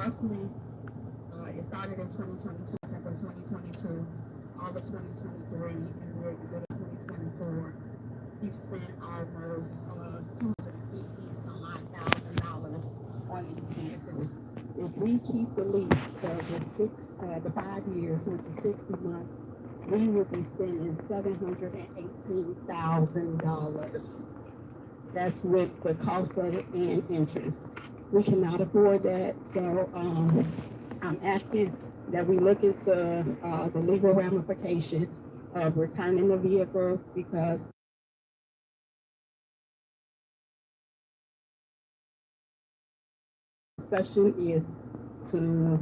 roughly, it started in 2022, September 2022, all of 2023, and we're in the middle of 2024. We've spent almost $250 some odd $1,000 on these vehicles. If we keep the lease the 5 years, which is 60 months, we would be spending $718,000. That's with the cost of it and interest. We cannot afford that, so I'm asking that we look into the legal ramification of returning the vehicles, because discussion is to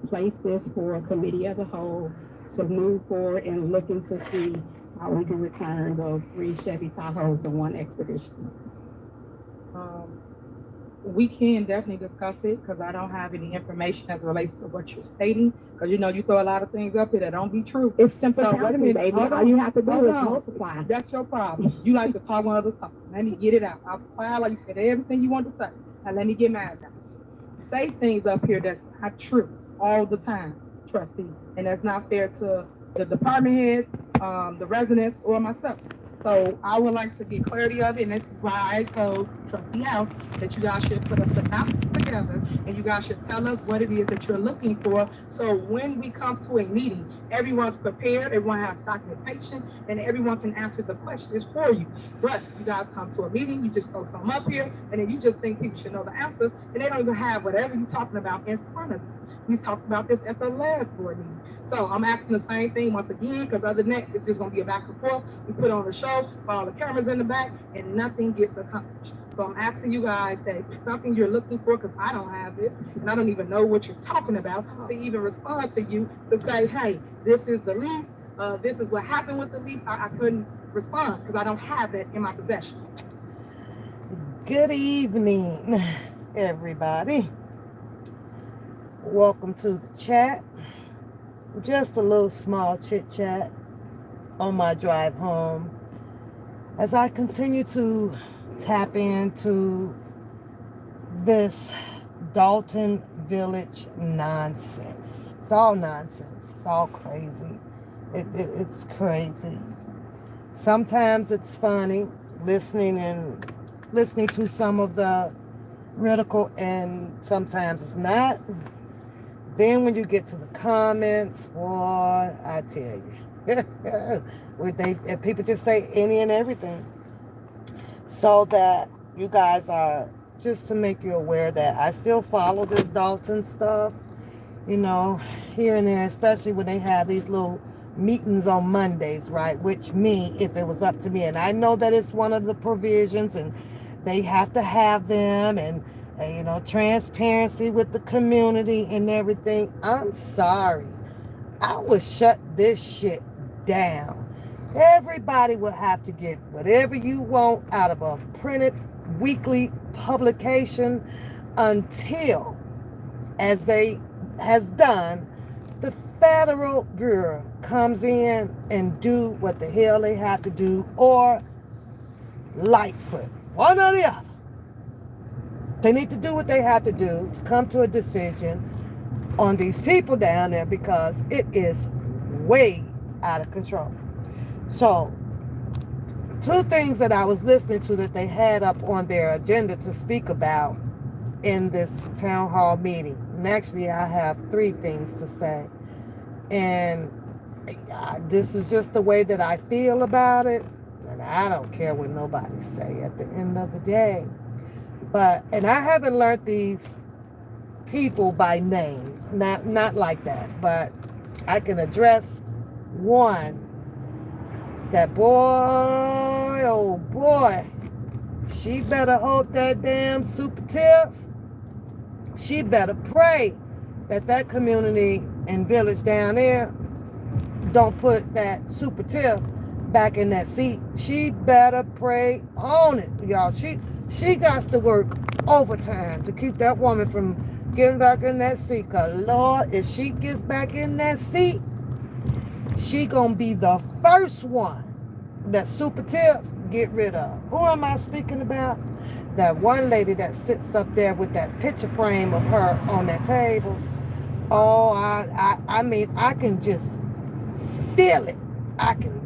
place this for a committee of the whole to move forward and looking to see how we can return those 3 Chevy Tahoes and 1 Expedition. We can definitely discuss it, because I don't have any information as it relates to what you're stating. Because you throw a lot of things up here that don't be true. It's simple, so, wait a minute, baby. All you have to do is multiply. That's your problem. You like to talk on other stuff. Let me get it out. I was quiet, like you said everything you want to say. Now let me get mad at you. You say things up here that's not true all the time, trustee, and that's not fair to the department heads, the residents, or myself. So I would like to get clarity of it, and this is why I told Trustee House that you guys should put us together, and you guys should tell us what it is that you're looking for. So when we come to a meeting, everyone's prepared, everyone has documentation, and everyone can answer the questions for you. But you guys come to a meeting, you just throw something up here, and then you just think people should know the answer, and they don't even have whatever you're talking about in front of them. We talked about this at the last board meeting. So I'm asking the same thing once again, because other than that, it's just going to be a back and forth. We put on the show, put all the cameras in the back, and nothing gets accomplished. So I'm asking you guys that something you're looking for, because I don't have this, and I don't even know what you're talking about, to even respond to you to say, hey, this is the lease, this is what happened with the lease. I couldn't respond because I don't have that in my possession. Good evening, everybody. Welcome to the chat. Just a little small chit chat on my drive home as I continue to tap into this Dolton Village nonsense. It's all nonsense. It's all crazy. It's crazy. Sometimes it's funny listening to some of the ridicule, and sometimes it's not. Then when you get to the comments, boy, I tell you, and people just say any and everything. So that you guys are, just to make you aware that I still follow this Dolton stuff, here and there, especially when they have these little meetings on Mondays, right? Which me, if it was up to me, and I know that it's one of the provisions, and they have to have them, and transparency with the community and everything. I'm sorry. I would shut this shit down. Everybody will have to get whatever you want out of a printed weekly publication until, as they has done, the federal bureau comes in and do what the hell they have to do, or Lightfoot, one or the other. They need to do what they have to do to come to a decision on these people down there, because it is way out of control. So, 2 things that I was listening to that they had up on their agenda to speak about in this town hall meeting. And actually, I have 3 things to say. And this is just the way that I feel about it. And I don't care what nobody say at the end of the day. And I haven't learned these people by name, not like that, but I can address one that, boy, oh boy, she better hope that damn Super Tiff, she better pray that community and village down there don't put that Super Tiff back in that seat. She better pray on it, y'all. She got to work overtime to keep that woman from getting back in that seat. Because, Lord, if she gets back in that seat, she going to be the first one that Super Tiff get rid of. Who am I speaking about? That one lady that sits up there with that picture frame of her on that table. Oh, I mean, I can just feel it. I can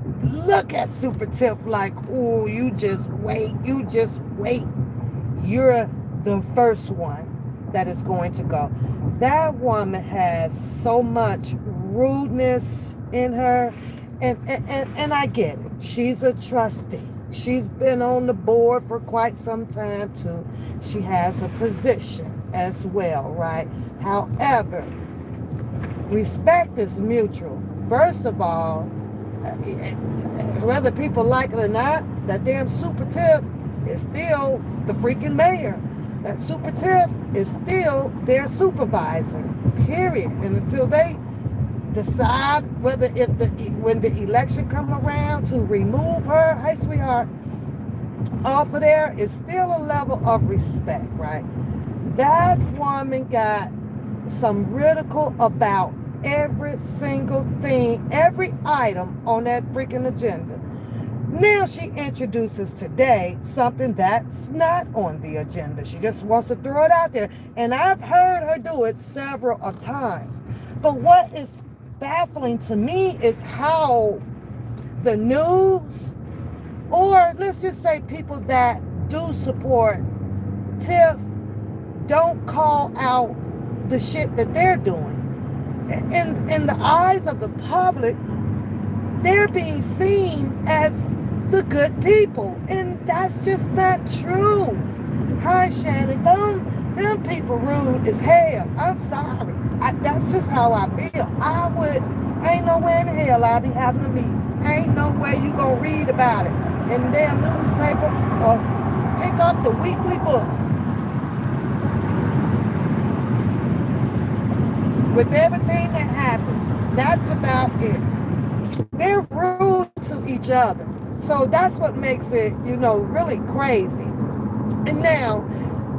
look at Super Tiff like, oh, you just wait. You're the first one that is going to go. That woman has so much rudeness in her, and I get it. She's a trustee. She's been on the board for quite some time too. She has a position as well, right? However, respect is mutual. First of all, whether people like it or not, that damn Super Tiff is still the freaking mayor. That Super Tiff is still their supervisor, period. And until they decide whether when the election come around to remove her, hey sweetheart, off of there, is still a level of respect, right? That woman got some ridicule about every single thing, every item on that freaking agenda. Now she introduces today something that's not on the agenda. She just wants to throw it out there. And I've heard her do it several of times. But what is baffling to me is how the news, or let's just say people that do support Tiff, don't call out the shit that they're doing. In the eyes of the public, they're being seen as the good people, and that's just not true. Hi, Shannon. Them people rude as hell. I'm sorry. That's just how I feel. Ain't nowhere in hell I'll be having a meeting. Ain't no way you gonna read about it in the damn newspaper or pick up the weekly book. With everything that happened, that's about it. They're rude to each other. So that's what makes it, really crazy. And now,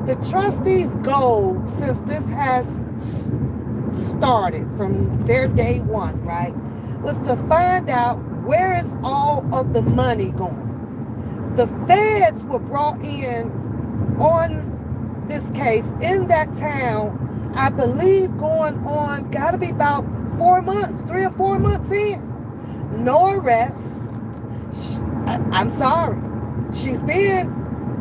the trustees' goal, since this has started from their day one, right, was to find out where is all of the money going. The feds were brought in on this case in that town, I believe going on, got to be about 4 months, 3 or 4 months in. No arrests. I'm sorry. She's being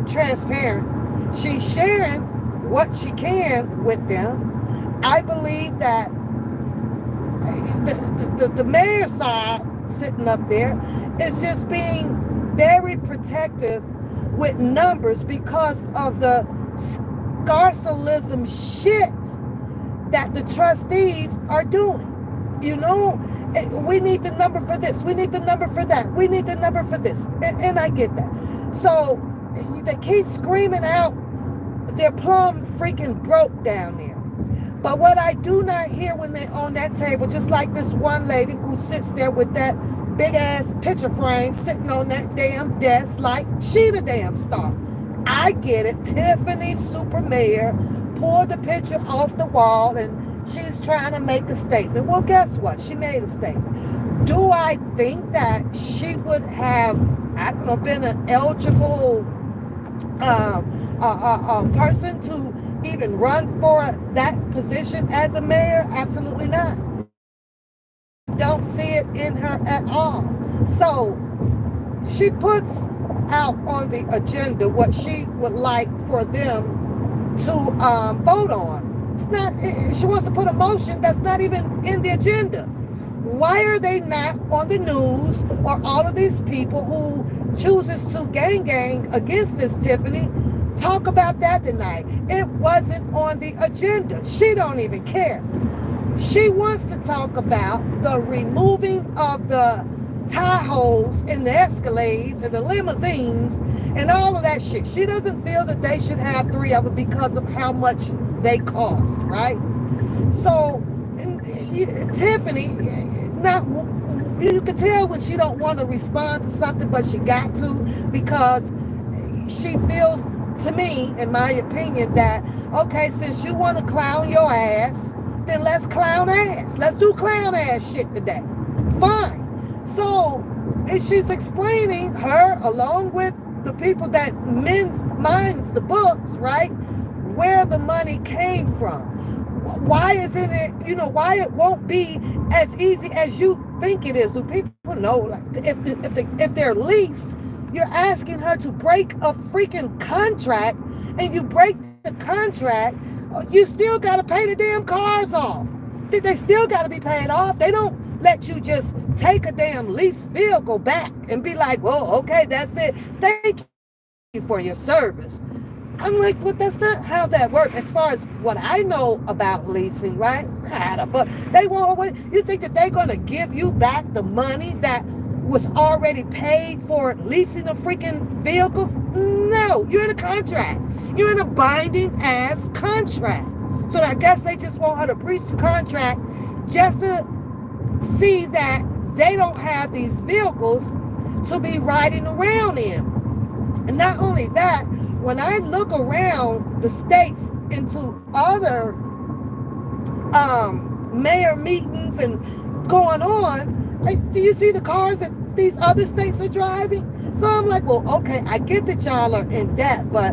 transparent. She's sharing what she can with them. I believe that the mayor's side sitting up there is just being very protective with numbers because of the scarcelism shit that the trustees are doing. We need the number for this. We need the number for that. We need the number for this. And I get that. So they keep screaming out they're plumb freaking broke down there. But what I do not hear when they're on that table, just like this one lady who sits there with that big ass picture frame sitting on that damn desk like she the damn star. I get it. Tiffany, super mayor, pulled the picture off the wall and she's trying to make a statement. Well, guess what? She made a statement. Do I think that she would have, been an eligible person to even run for that position as a mayor? Absolutely not. Don't see it in her at all. So she puts out on the agenda what she would like for them to vote on. It's not. She wants to put a motion that's not even in the agenda. Why are they not on the news, or all of these people who chooses to gang against this Tiffany talk about that tonight? It wasn't on the agenda. She don't even care. She wants to talk about the removing of the Tahoes and the Escalades and the limousines and all of that shit. She doesn't feel that they should have 3 of them because of how much they cost, right? So Tiffany, not, you can tell when she don't want to respond to something, but she got to, because she feels, to me, in my opinion, that, okay, since you want to clown your ass, then let's clown ass. Let's do clown ass shit today. Fine. So And she's explaining her along with the people that minds the books, right? Where the money came from. Why isn't it, why it won't be as easy as you think it is? Do people know, like, if they're leased, you're asking her to break a freaking contract, and you break the contract, you still got to pay the damn cars off. They still got to be paid off. They don't let you just take a damn leased vehicle back and be like, well, okay, that's it. Thank you for your service. I'm like, well, that's not how that works. As far as what I know about leasing, right? They won't. You think that they're going to give you back the money that was already paid for leasing the freaking vehicles? No, you're in a contract. You're in a binding ass contract. So I guess they just want her to breach the contract just to see that they don't have these vehicles to be riding around in. And not only that, when I look around the states into other mayor meetings and going on, do you see the cars that these other states are driving? So I'm like, well, okay, I get that y'all are in debt, but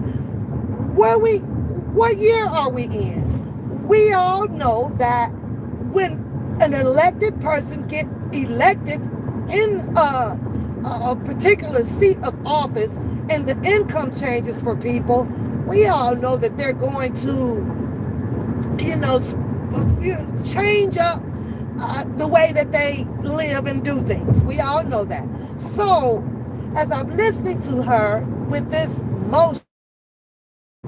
what year are we in? We all know that when an elected person get elected in a particular seat of office and the income changes for people, we all know that they're going to, change up the way that they live and do things. We all know that. So as I'm listening to her with this motion,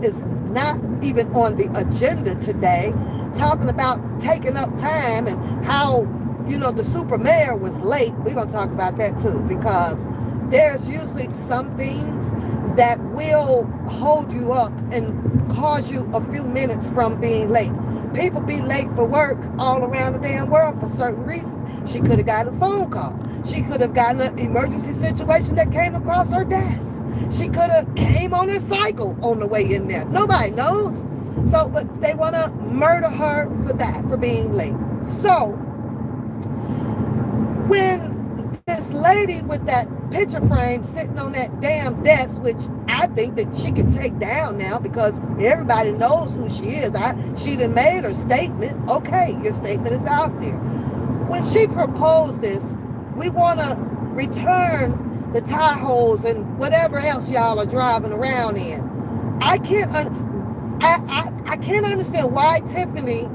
is not even on the agenda today, talking about taking up time and how, the super mayor was late. We're going to talk about that too, because there's usually some things that will hold you up and cause you a few minutes from being late. People be late for work all around the damn world for certain reasons. She could have gotten a phone call. She could have gotten an emergency situation that came across her desk. She could have came on her cycle on the way in there. Nobody knows. So, but they want to murder her for that, for being late. So, when this lady with that picture frame sitting on that damn desk, which I think that she can take down now because everybody knows who she is. She done made her statement. Okay, your statement is out there. When she proposed this, we want to return the Tahoes and whatever else y'all are driving around in. I can't understand why Tiffany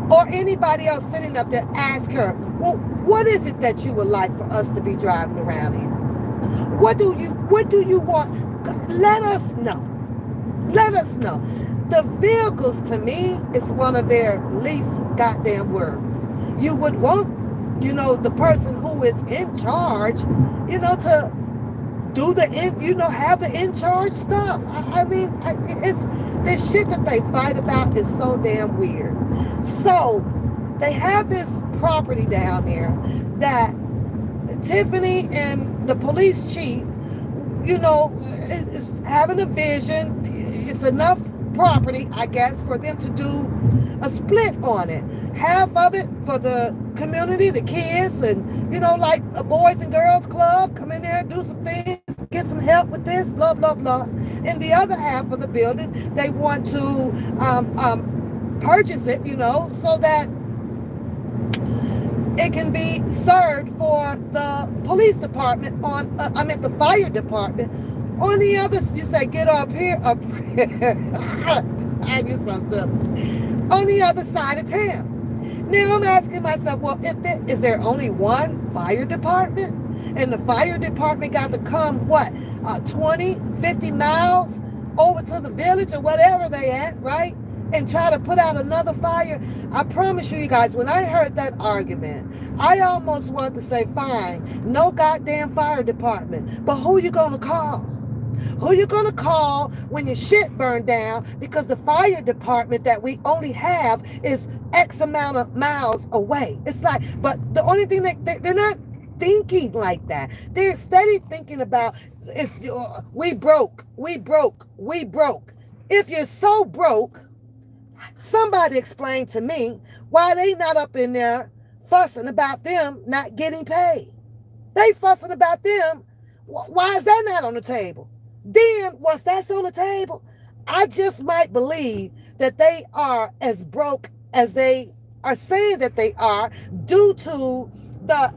or anybody else sitting up there ask her, well, what is it that you would like for us to be driving around in? What do you want? Let us know. Let us know. The vehicles, to me, is one of their least goddamn worries. You would want, the person who is in charge, to do have the in charge stuff. It's this shit that they fight about is so damn weird. So they have this property down there that Tiffany and the police chief, is having a vision. It's enough property, I guess, for them to do a split on it. Half of it for the community, the kids, and, like a boys and girls club, come in there, do some things, get some help with this, blah, blah, blah. And the other half of the building, they want to purchase it, so that it can be served for the police department the fire department. On the other, you say, get up here. I get so simple. On the other side of town. Now I'm asking myself, well, is there only one fire department? And the fire department got to come, 20, 50 miles over to the village or whatever they at, right? And try to put out another fire. I promise you guys, when I heard that argument, I almost wanted to say, fine, no goddamn fire department. But who you gonna call? Who you gonna call when your shit burned down because the fire department that we only have is X amount of miles away? It's like, but the only thing they're not thinking like that. They're steady thinking about, we broke. If you're so broke, somebody explain to me why they not up in there fussing about them not getting paid. They fussing about them. Why is that not on the table? Then, once that's on the table, I just might believe that they are as broke as they are saying that they are due to the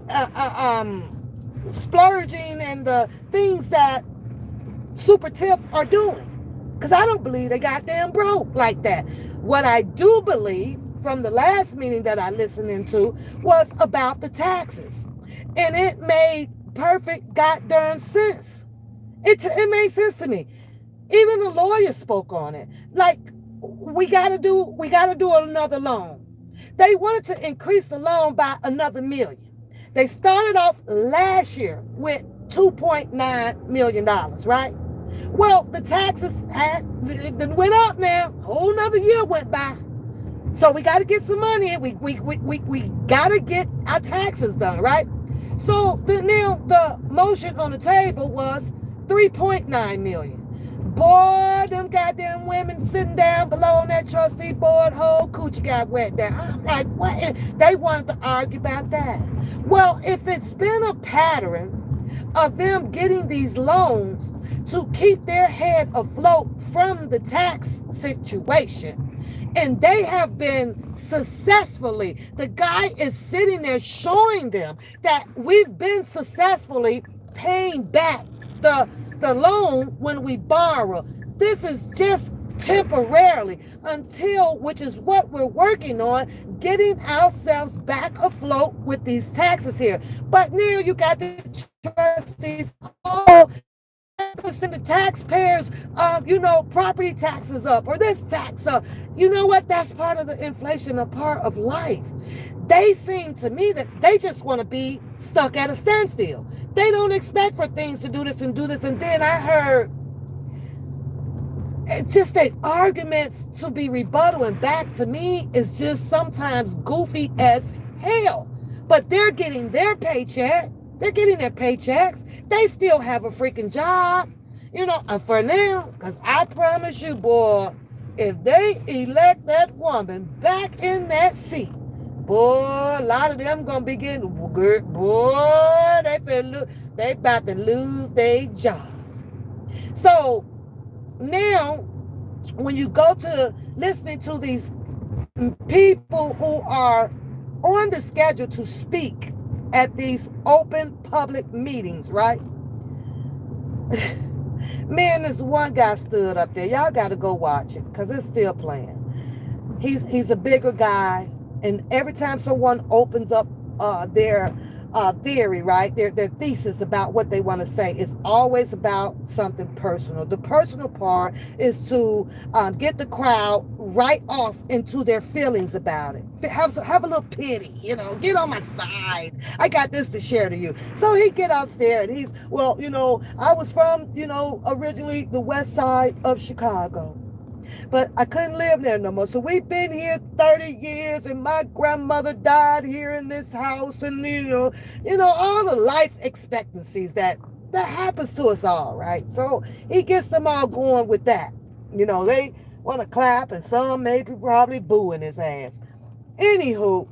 splurging and the things that Super Tiff are doing. Because I don't believe they goddamn broke like that. What I do believe from the last meeting that I listened into was about the taxes. And it made perfect goddamn sense. It made sense to me. Even the lawyer spoke on it. Like, we gotta do another loan. They wanted to increase the loan by another $1 million. They started off last year with $2.9 million, right? Well, the taxes went up now. A whole nother year went by. So we got to get some money in. We got to get our taxes done, right? So now the motion on the table was $3.9 million. Boy, them goddamn women sitting down below on that trustee board, whole coochie got wet there. I'm like, what? They wanted to argue about that. Well, if it's been a pattern of them getting these loans to keep their head afloat from the tax situation, and they have been successfully, the guy is sitting there showing them that we've been successfully paying back the loan when we borrow. This is just temporarily until, which is what we're working on, getting ourselves back afloat with these taxes here. But now you got the trustees, oh, send the taxpayers, property taxes up or this tax up. You know what? That's part of the inflation, a part of life. They seem to me that they just want to be stuck at a standstill. They don't expect for things to do this and do this. And then I heard it's just that arguments to be rebuttal and back to me is just sometimes goofy as hell. But they're getting their paycheck. They're getting their paychecks. They still have a freaking job, and for now, because I promise you, boy, if they elect that woman back in that seat, boy, a lot of them gonna be getting, boy, they about to lose their jobs. So now, when you go to listening to these people who are on the schedule to speak at these open public meetings, right? Man, this one guy stood up there. Y'all got to go watch it because it's still playing. He's a bigger guy, and every time someone opens up their theory, right, their thesis about what they want to say, it's always about something personal. The personal part is to get the crowd right off into their feelings about it. Have a little pity, get on my side. I got this to share to you. So he get upstairs and he's, I was from, originally the west side of Chicago. But I couldn't live there no more. So we've been here 30 years, and my grandmother died here in this house, and all the life expectancies that happens to us all, right? So he gets them all going with that. They want to clap, and some maybe probably booing his ass. Anywho,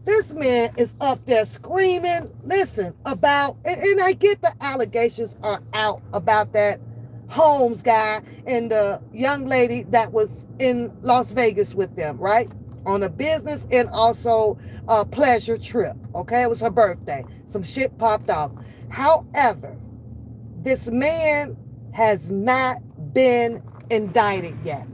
this man is up there screaming, listen, about, and I get the allegations are out about that Holmes guy and the young lady that was in Las Vegas with them, right? On a business and also a pleasure trip. Okay, it was her birthday. Some shit popped off. However, this man has not been indicted yet.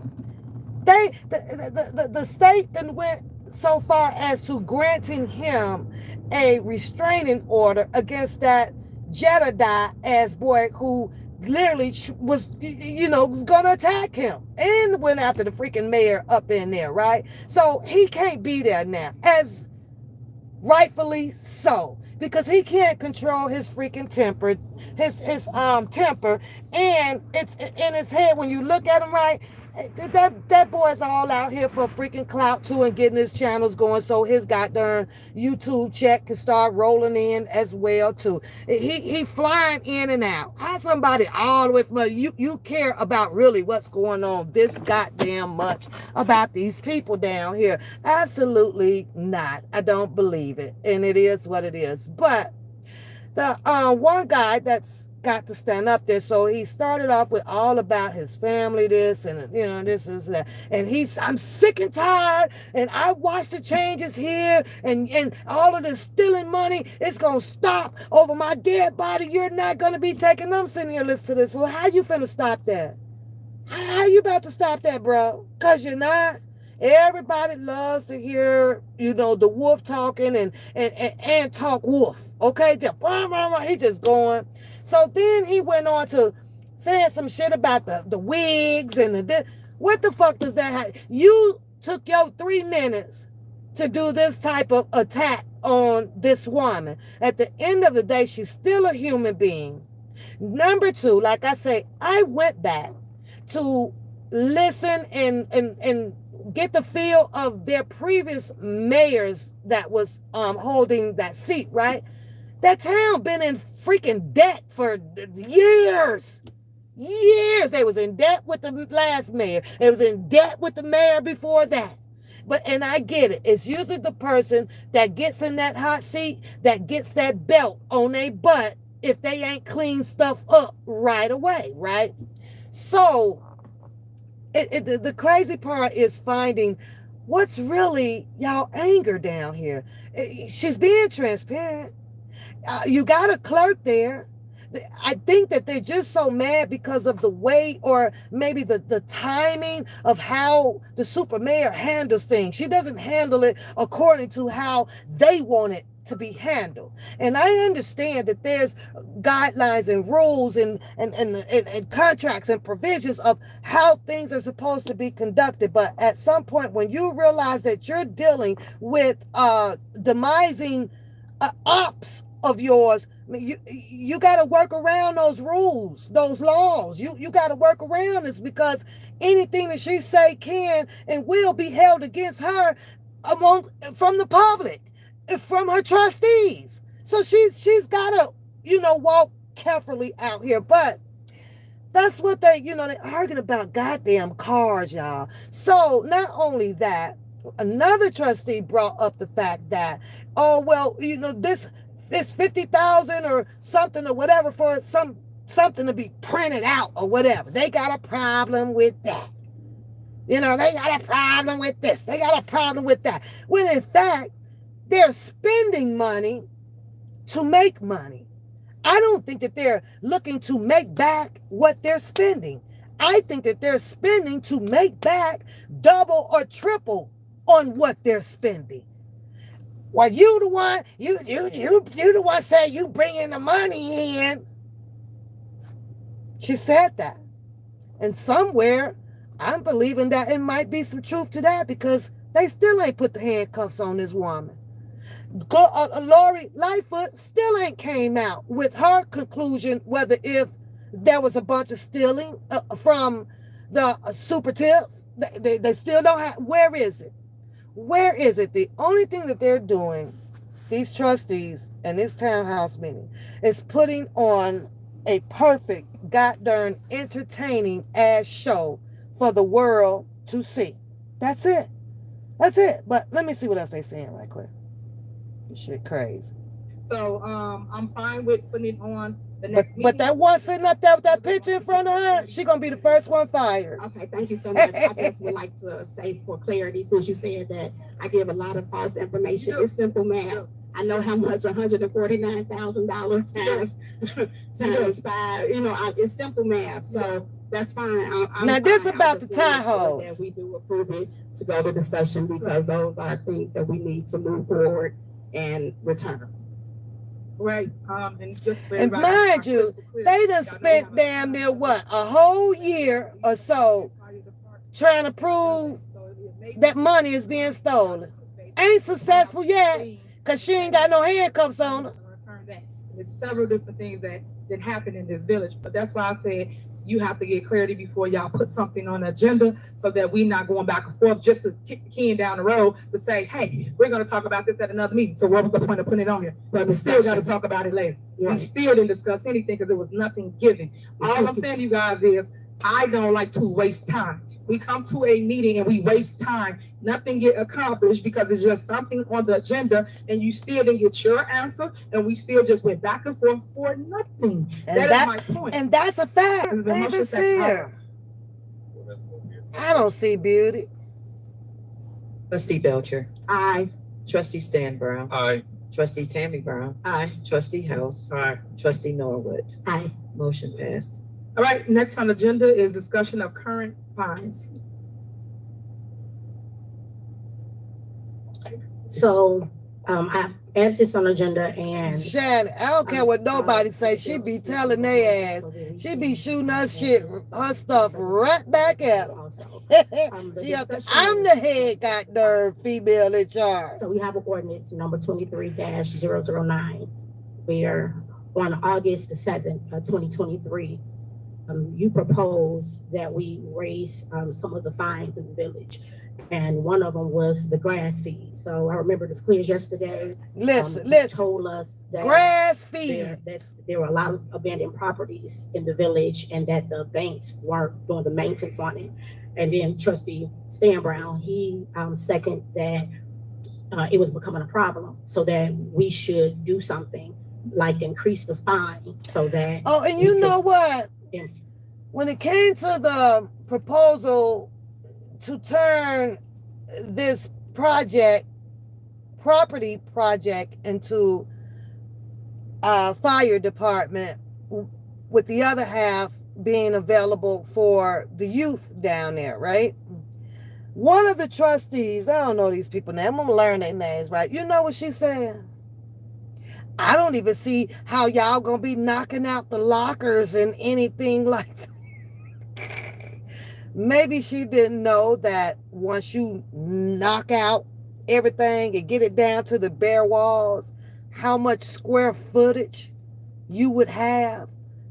The state then went so far as to granting him a restraining order against that Jedediah ass boy who literally was, gonna attack him and went after the freaking mayor up in there, right? So he can't be there now, as rightfully so, because he can't control his freaking temper, his temper, and it's in his head. When you look at him, right, that boy's all out here for freaking clout too, and getting his channels going so his goddamn YouTube check can start rolling in as well too. He flying in and out. How somebody all the way from you care about really what's going on this goddamn much about these people down here? Absolutely not. I don't believe it, and it is what it is. But The one guy that's got to stand up there. So he started off with all about his family, this and this is that, and I'm sick and tired, and I watched the changes here, and all of this stealing money, it's gonna stop over my dead body. You're not gonna be taking. I'm sitting here listening to this. Well, how you finna stop that? How you about to stop that, bro? Cause you're not. Everybody loves to hear, the wolf talking and talk wolf. Okay, he just going. So then he went on to saying some shit about the wigs and what the fuck does that have? You took your 3 minutes to do this type of attack on this woman. At the end of the day, she's still a human being. Number two, like I say, I went back to listen and get the feel of their previous mayors that was holding that seat, right? That town been in freaking debt for years. They was in debt with the last mayor. It was in debt with the mayor before that. And I get it. It's usually the person that gets in that hot seat that gets that belt on their butt if they ain't clean stuff up right away, right? So the crazy part is finding what's really y'all anger down here. She's being transparent. You got a clerk there. I think that they're just so mad because of the way, or maybe the timing of how the super mayor handles things. She doesn't handle it according to how they want it to be handled. And I understand that there's guidelines and rules and contracts and provisions of how things are supposed to be conducted. But at some point, when you realize that you're dealing with demising ops of yours, you got to work around those rules, those laws. You got to work around this, because anything that she say can and will be held against her from the public, from her trustees. So she's got to, walk carefully out here. But that's what they're arguing about goddamn cars, y'all. So not only that, another trustee brought up the fact that, this it's 50,000 or something or whatever for something to be printed out or whatever. They got a problem with that. They got a problem with this. They got a problem with that. When in fact, they're spending money to make money. I don't think that they're looking to make back what they're spending. I think that they're spending to make back double or triple on what they're spending. Well, you the one say you bringing the money in. She said that. And somewhere, I'm believing that it might be some truth to that, because they still ain't put the handcuffs on this woman. Lori Lightfoot still ain't came out with her conclusion whether if there was a bunch of stealing from the super tip. They still don't have. Where is it? Where is it? The only thing that they're doing, these trustees and this townhouse meeting, is putting on a perfect, goddamn entertaining ass show for the world to see. That's it. That's it. But let me see what else they're saying right quick. This shit crazy. So I'm fine with putting it on the next meeting. But that one sitting up there with that picture in front of her, she gonna be the first one fired. Okay, thank you so much. I just would like to say, for clarity, since you said that I give a lot of false information, it's simple math. I know how much $149,000 times 5. It's simple math. So that's fine. I'm now this fine. about the Tahoe. That we do approve it to go to discussion, because those are things that we need to move forward and return. Right. And mind you, they done spent damn near a whole year or so trying to prove that money is being stolen. Ain't successful yet, because she ain't got no handcuffs on her. There's several different things that happen in this village, but that's why I said you have to get clarity before y'all put something on the agenda, so that we're not going back and forth just to kick the can down the road to say, hey, we're going to talk about this at another meeting. So what was the point of putting it on here? But we still got to talk about it later. Right. We still didn't discuss anything because there was nothing given. All I'm saying to you guys is, I don't like to waste time. we come to a meeting and we waste time, nothing get accomplished because it's just something on the agenda and you still didn't get your answer and we still just went back and forth for nothing. And that is my point. And that's a fact. And the I emotions see her. I don't see beauty. Trustee Belcher. Aye. Trustee Stan Brown. Aye. Trustee Tammy Brown. Aye. Trustee House. Aye. Trustee Norwood. Aye. Motion passed. All right, next on the agenda is discussion of current fines. So I add this on the agenda and Shannon, I don't care what nobody say. She be telling their ass. She be shooting her shit, her stuff right back at her. I'm the head goddamn female in charge. So we have an ordinance number 23-009 where on August the 7th, 2023, you propose that we raise some of the fines in the village. And one of them was the grass fee. So I remember this clear as yesterday. Listen. Told us that Grass fee. there were a lot of abandoned properties in the village and that the banks weren't doing the maintenance on it. And then Trustee Stan Brown, he seconded that it was becoming a problem, so that we should do something like increase the fine so that. Oh, and you know what? When it came to the proposal to turn this property project into a fire department, with the other half being available for the youth down there, right? One of the trustees, I don't know these people names, I'm gonna learn their names, right? You know what she said? I don't even see how y'all gonna be knocking out the lockers and anything like that. Maybe she didn't know that once you knock out everything and get it down to the bare walls, how much square footage you would have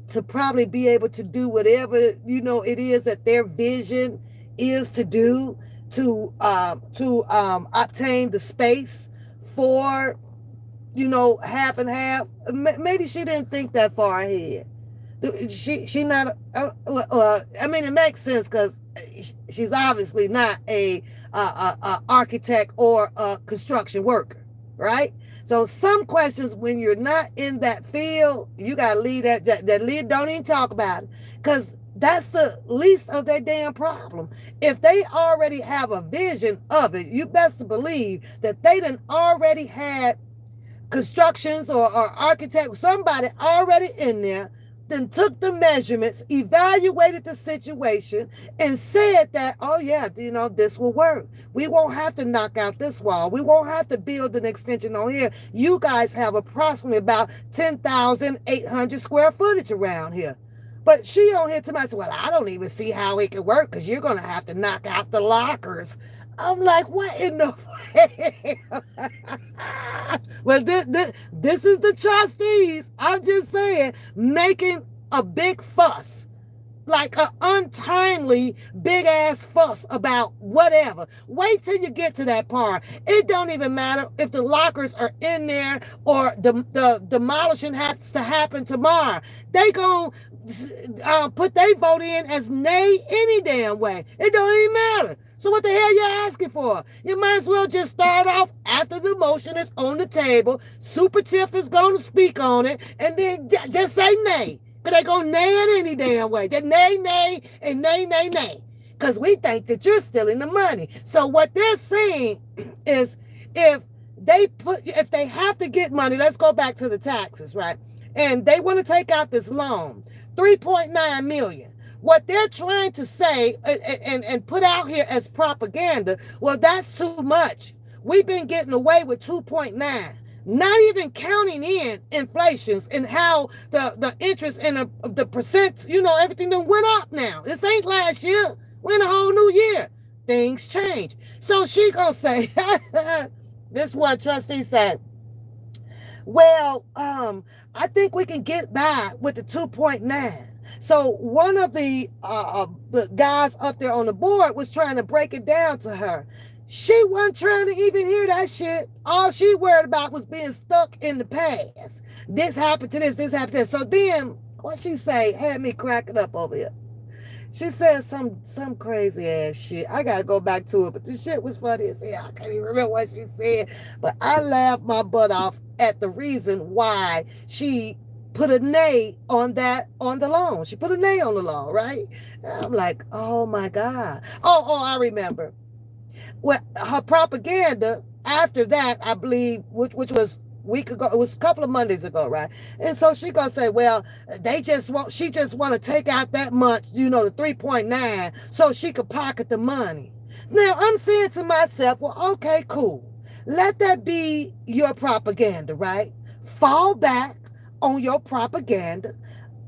to probably be able to do whatever, it is that their vision is to do to obtain the space for, half and half. Maybe she didn't think that far ahead. She not, it makes sense because she's obviously not a architect or a construction worker, right? So some questions, when you're not in that field, you gotta leave that lead. Don't even talk about it, because that's the least of their damn problem. If they already have a vision of it, you best believe that they done already had constructions or architect, somebody already in there, then took the measurements, evaluated the situation, and said that, oh yeah, this will work. We won't have to knock out this wall. We won't have to build an extension on here. You guys have approximately about 10,800 square footage around here. But she on here to myself, well, I don't even see how it can work because you're going to have to knock out the lockers. I'm like, what in the Well, this is the trustees, I'm just saying, making a big fuss, like an untimely big ass fuss about whatever. Wait till you get to that part. It don't even matter if the lockers are in there or the demolishing has to happen tomorrow. They gon' put their vote in as nay any damn way. It don't even matter. So what the hell you asking for? You might as well just start off after the motion is on the table. Super Tiff is going to speak on it, and then just say nay. But they going to nay it any damn way. Just nay, and nay. Because we think that you're stealing the money. So what they're saying is if they have to get money, let's go back to the taxes, right? And they want to take out this loan, $3.9 million. What they're trying to say and put out here as propaganda, well, that's too much. We've been getting away with 2.9, not even counting in inflations and how the interest and the percent, everything done went up now. This ain't last year. We're in a whole new year. Things change. So she gonna say, this one trustee said, well, I think we can get by with the 2.9. So one of the guys up there on the board was trying to break it down to her. She wasn't trying to even hear that shit. All she worried about was being stuck in the past. This happened to this happened to this. So then, what she say had me cracking up over here. She said some crazy ass shit. I gotta go back to it, but the shit was funny as hell. I can't even remember what she said. But I laughed my butt off at the reason why she put a nay on the loan. She put a nay on the loan, right? And I'm like, oh my God. Oh, I remember. Well, her propaganda after that, I believe, which was week ago, it was a couple of Mondays ago, right? And so she gonna say, well, she just want to take out that much, the 3.9, so she could pocket the money. Now I'm saying to myself, well, okay, cool. Let that be your propaganda, right? Fall back on your propaganda.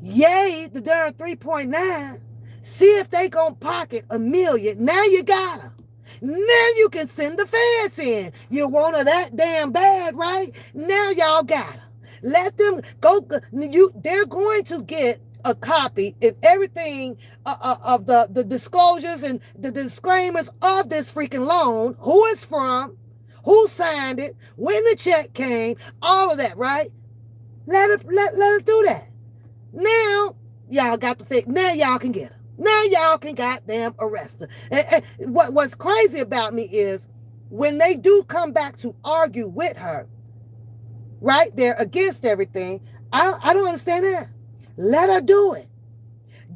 Yay, the darn 3.9. See if they gonna pocket $1 million. Now you got her. Now you can send the feds in. You want her that damn bad, right? Now y'all got her. Let them go. They're going to get a copy and everything of the disclosures and the disclaimers of this freaking loan, who it's from, who signed it, when the check came, all of that, right? Let her do that. Now y'all got the fix. Now y'all can get her. Now y'all can goddamn arrest her. And what's crazy about me is when they do come back to argue with her, right? They're against everything. I don't understand that. Let her do it.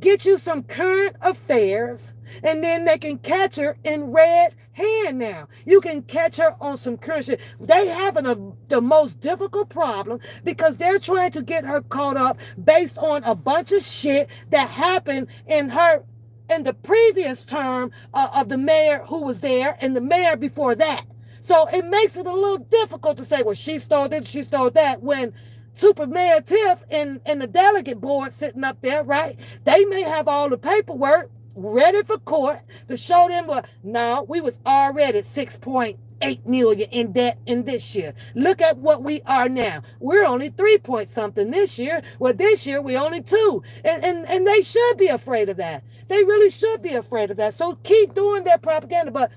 Get you some current affairs, and then they can catch her in red hand now. You can catch her on some current shit. They having the most difficult problem because they're trying to get her caught up based on a bunch of shit that happened in the previous term of the mayor who was there and the mayor before that. So it makes it a little difficult to say, well, she stole this, she stole that, when Super Mayor Tiff and the delegate board sitting up there, right? They may have all the paperwork ready for court to show them, well, no, we was already 6.8 million in debt in this year. Look at what we are now. We're only 3 point something this year. Well, this year we only 2. And they should be afraid of that. They really should be afraid of that. So keep doing their propaganda. But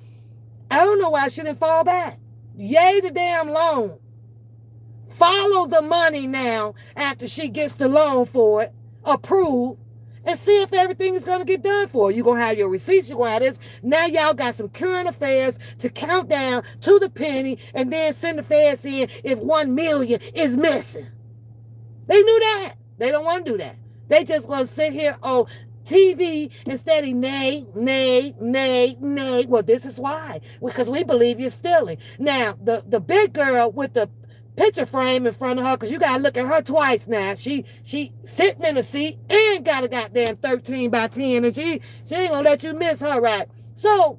I don't know why she didn't fall back. Yay, the damn loan. Follow the money now after she gets the loan for it, approved, and see if everything is going to get done for her. You're going to have your receipts, you're going to have this. Now y'all got some current affairs to count down to the penny and then send the feds in if 1 million is missing. They knew that. They don't want to do that. They just want to sit here on TV and steady nay. Well, this is why. Because we believe you're stealing. Now, the big girl with the picture frame in front of her, because you gotta look at her twice now. She sitting in a seat and got a goddamn 13 by 10, and she ain't gonna let you miss her, right? So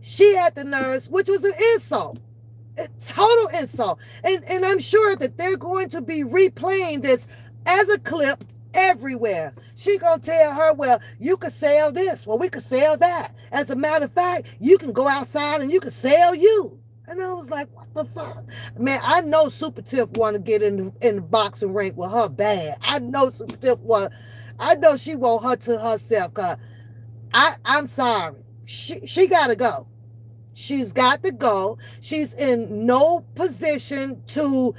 she had the nerves, which was an insult, a total insult, and I'm sure that they're going to be replaying this as a clip everywhere. She gonna tell her, well, you could sell this, well, we could sell that. As a matter of fact, you can go outside and you can sell you. And I was like, what the fuck? Man, I know Super Tiff want to get in the boxing ring with her bad. I know Super Tiff I know she want her to herself. Cause I'm sorry. She got to go. She's got to go. She's in no position to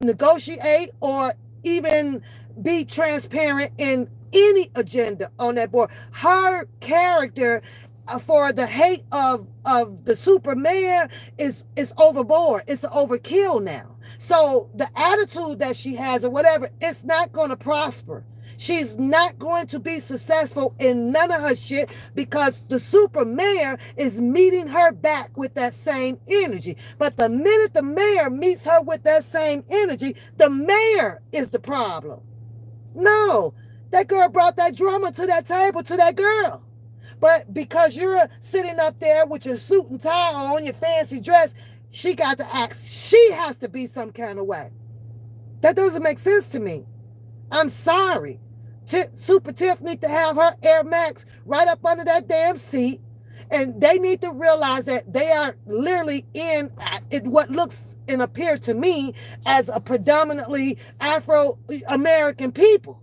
negotiate or even be transparent in any agenda on that board. Her character for the hate of the super mayor is overboard. It's an overkill now. So the attitude that she has or whatever, it's not going to prosper. She's not going to be successful in none of her shit because the super mayor is meeting her back with that same energy. But the minute the mayor meets her with that same energy, the mayor is the problem. No, that girl brought that drama to that table, to that girl. But because you're sitting up there with your suit and tie on, your fancy dress, she got to act. She has to be some kind of way. That doesn't make sense to me. I'm sorry. Super Tiff need to have her Air Max right up under that damn seat. And they need to realize that they are literally in what looks and appear to me as a predominantly Afro-American people.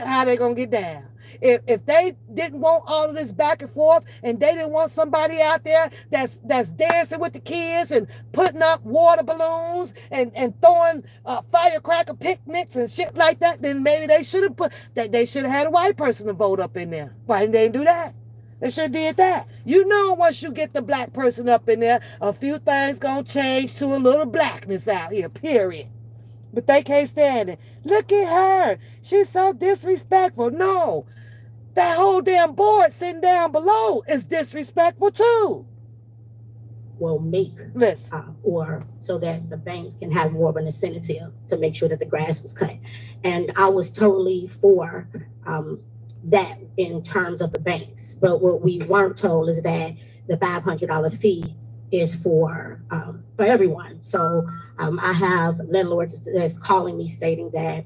How they going to get down. If they didn't want all of this back and forth, and they didn't want somebody out there that's dancing with the kids and putting up water balloons and throwing firecracker picnics and shit like that, then maybe they should have had a white person to vote up in there. Why didn't they do that? They should have did that. You know, once you get the black person up in there, a few things gonna change to a little blackness out here, period. But they can't stand it. Look at her. She's so disrespectful. No. That whole damn board sitting down below is disrespectful too. Will make, Listen. or so that the banks can have more of an incentive to make sure that the grass was cut. And I was totally for that in terms of the banks. But what we weren't told is that the $500 fee is for everyone. So I have landlords that's calling me stating that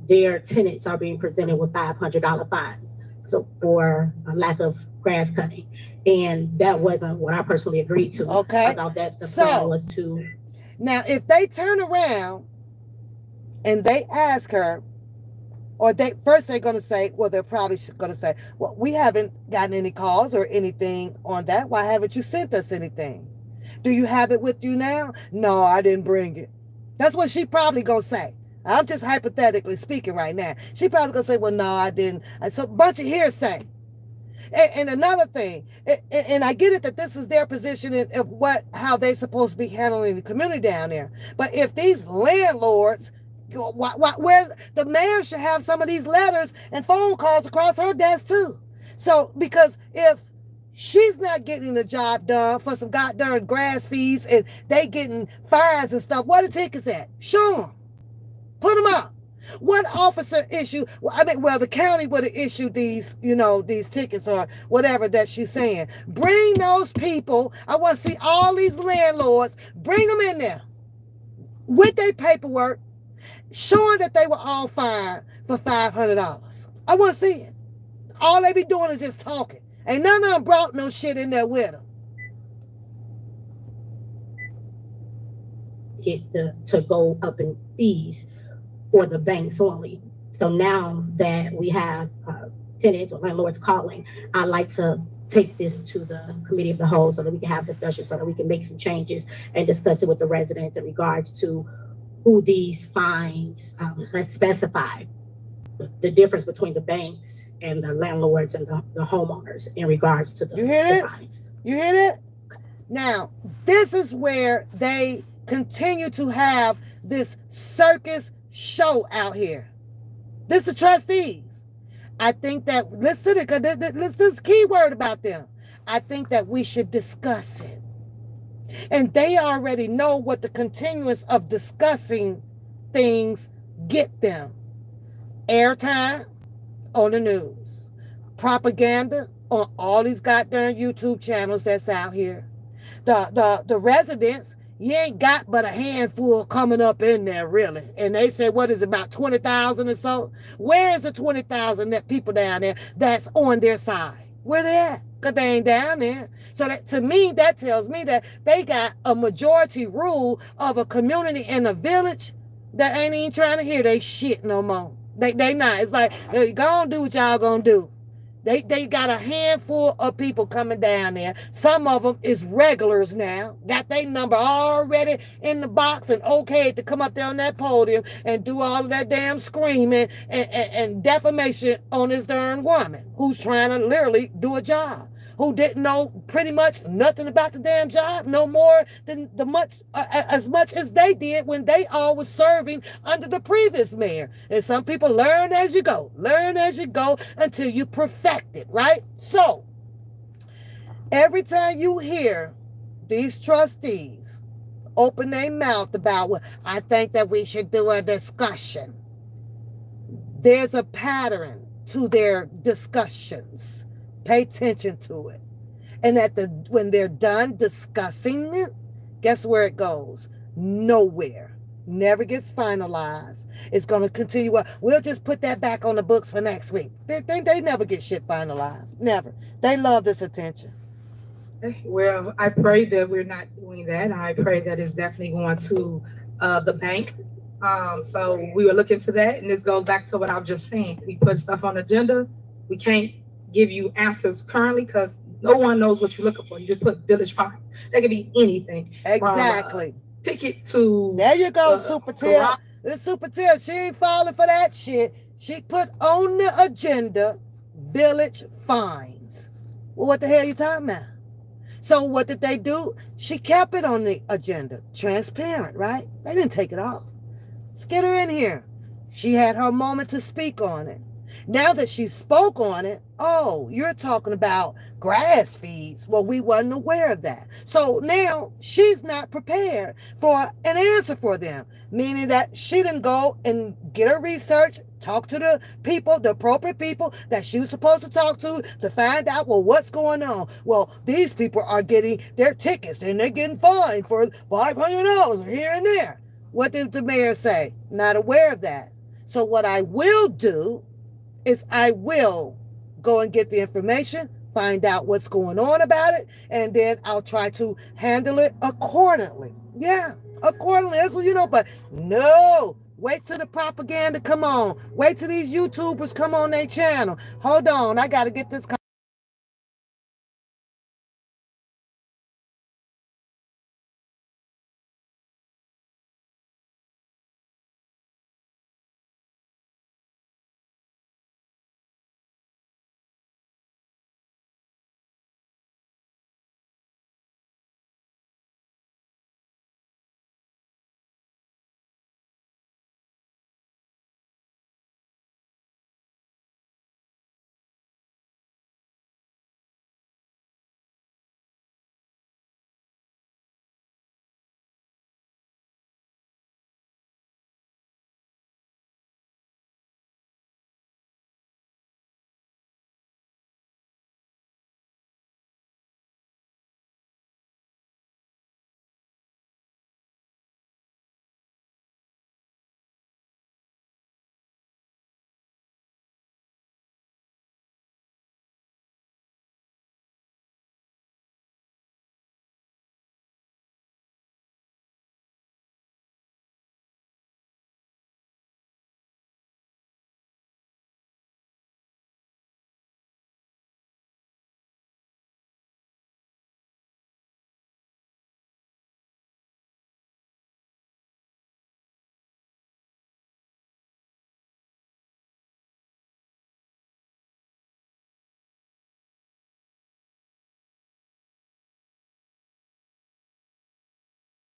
their tenants are being presented with $500 fines. So for a lack of grass cutting. And that wasn't what I personally agreed to. Okay. I thought that the plan was to. Now, if they turn around and they ask her, or they're going to say, well, they're probably going to say, well, we haven't gotten any calls or anything on that. Why haven't you sent us anything? Do you have it with you now? No, I didn't bring it. That's what she probably going to say. I'm just hypothetically speaking right now. She probably going to say, well, no, I didn't. It's a bunch of hearsay. And another thing, and I get it that this is their position of how they're supposed to be handling the community down there. But if these landlords, where the mayor should have some of these letters and phone calls across her desk too. So, because if she's not getting the job done for some goddamn grass fees and they getting fines and stuff, where the tickets at? Show them. Put them up. What officer issued? The county would have issued these, these tickets or whatever that she's saying. Bring those people. I want to see all these landlords. Bring them in there with their paperwork, showing that they were all fined for $500. I want to see it. All they be doing is just talking. Ain't none of them brought no shit in there with them. To go up in fees for the banks only. So now that we have tenants or landlords calling, I'd like to take this to the committee of the whole so that we can have discussion, so that we can make some changes and discuss it with the residents in regards to who these fines, let's specify the difference between the banks and the landlords and the homeowners in regards to the fines. You hear it? Now, this is where they continue to have this circus show out here. This is the trustees. I think that, listen, because this is a key word about them. I think that we should discuss it. And they already know what the continuance of discussing things get them. Airtime on the news. Propaganda on all these goddamn YouTube channels that's out here. The residents, you ain't got but a handful coming up in there, really. And they say, what is it, about 20,000 or so? Where is the 20,000 that people down there that's on their side? Where they at? Because they ain't down there. So that, to me, that tells me that they got a majority rule of a community in a village that ain't even trying to hear they shit no more. They not. It's like, hey, go on, do what y'all gonna do. They got a handful of people coming down there. Some of them is regulars now. Got their number already in the box and okay to come up there on that podium and do all of that damn screaming and defamation on this darn woman who's trying to literally do a job, who didn't know pretty much nothing about the damn job, no more than as much as they did when they all was serving under the previous mayor. And some people learn as you go until you perfect it, right? So every time you hear these trustees open their mouth about, well, I think that we should do a discussion, there's a pattern to their discussions. Pay attention to it. And when they're done discussing it, guess where it goes? Nowhere. Never gets finalized. It's going to continue. We'll just put that back on the books for next week. They never get shit finalized. Never. They love this attention. Well, I pray that we're not doing that. I pray that it's definitely going to the bank. So we will look into that. And this goes back to what I was just saying. We put stuff on the agenda. We can't give you answers currently because no one knows what you're looking for. You just put village fines. That could be anything. Exactly. From, ticket to there you go, Super Till. This Super Till, she ain't falling for that shit. She put on the agenda village fines. Well, what the hell you talking about? So what did they do? She kept it on the agenda. Transparent, right? They didn't take it off. Let's get her in here. She had her moment to speak on it. Now that she spoke on it, oh, you're talking about grass feeds. Well, we wasn't aware of that. So now she's not prepared for an answer for them, meaning that she didn't go and get her research, talk to the people, the appropriate people that she was supposed to talk to find out, well, what's going on? Well, these people are getting their tickets and they're getting fined for $500 here and there. What did the mayor say? Not aware of that. So what I will do is I will go and get the information, find out what's going on about it, and then I'll try to handle it accordingly. Yeah, accordingly. That's what you know. But no, wait till the propaganda come on. Wait till these YouTubers come on their channel. Hold on, I got to get this.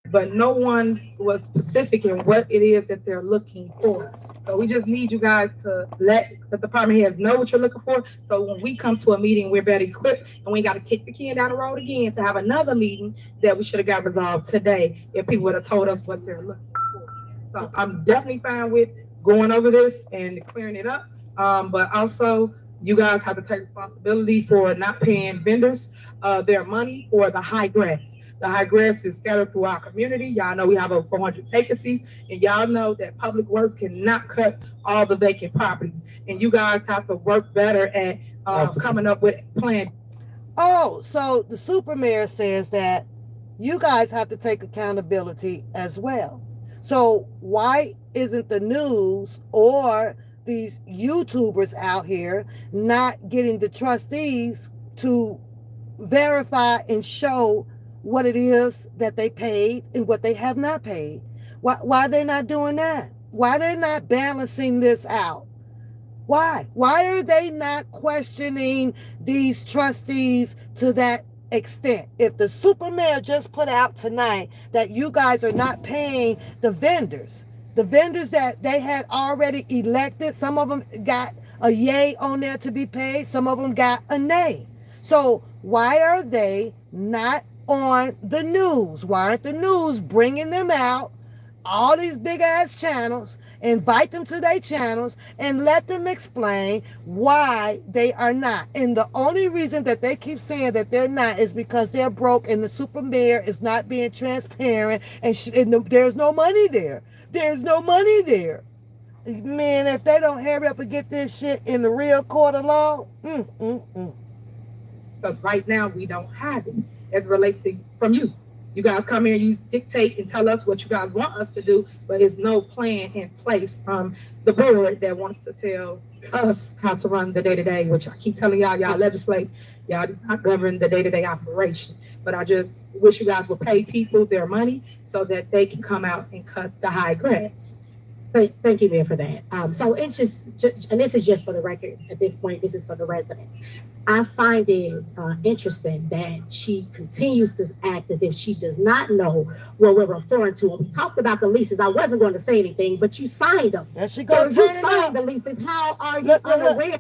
But no one was specific in what it is that they're looking for. So we just need you guys to let the department heads know what you're looking for. So when we come to a meeting, we're better equipped and we got to kick the can down the road again to have another meeting that we should have got resolved today if people would have told us what they're looking for. So I'm definitely fine with going over this and clearing it up. But also you guys have to take responsibility for not paying vendors their money for the high grass. The high grass is scattered through our community. Y'all know we have over 400 vacancies, and y'all know that Public Works cannot cut all the vacant properties. And you guys have to work better at coming up with a plan. Oh, so the super mayor says that you guys have to take accountability as well. So why isn't the news or these YouTubers out here not getting the trustees to verify and show what it is that they paid and what they have not paid? Why they're not doing that? Why they're not balancing this out? Why are they not questioning these trustees to that extent? If the super mayor just put out tonight that you guys are not paying the vendors that they had already elected, some of them got a yay on there to be paid, some of them got a nay. So why are they not on the news? Why aren't the news bringing them out, all these big ass channels, invite them to their channels and let them explain why they are not? And the only reason that they keep saying that they're not is because they're broke and the super mayor is not being transparent and there's no money there. There's no money there. Man, if they don't hurry up and get this shit in the real court of law, Because right now we don't have it as it relates to from you. You guys come here, you dictate and tell us what you guys want us to do, but there's no plan in place from the board that wants to tell us how to run the day-to-day, which I keep telling y'all legislate, y'all do not govern the day-to-day operation. But I just wish you guys would pay people their money so that they can come out and cut the high grass. Thank you, Mayor, for that. So it's just, and this is just for the record at this point, this is for the residents. I find it interesting that she continues to act as if she does not know what we're referring to. When we talked about the leases, I wasn't going to say anything, but you signed them. There she go, So you turning signed up. the leases. How are you Look. unaware?